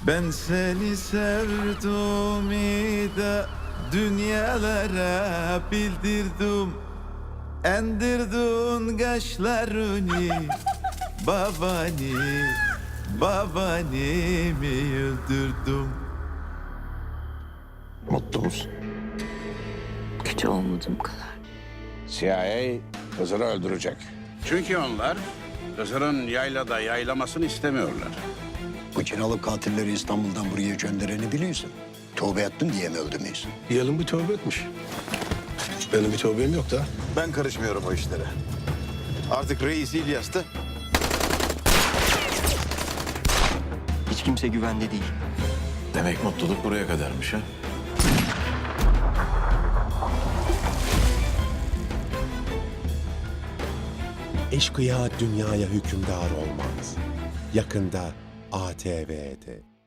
Ben seni sevdim de dünyalara bildirdim. Endirdin kaşlarını babanimi öldürdüm. Mutlu musun? Kötü olmadığım kadar. CIA Hızır'ı öldürecek. Çünkü onlar Hızır'ın yaylada yaylamasını istemiyorlar. Bu Kinalı katilleri İstanbul'dan buraya göndereni biliyorsun. Tövbe ettin diye mi öldürmüyorsun? Yalın bir tövbe etmiş. Benim bir tövbem yok da. Ben karışmıyorum o işlere. Artık reis İlyas'tı. Hiç kimse güvende değil. Demek mutluluk buraya kadarmış ha? Eşkıya dünyaya hükümdar olmaz. Yakında ATV'de.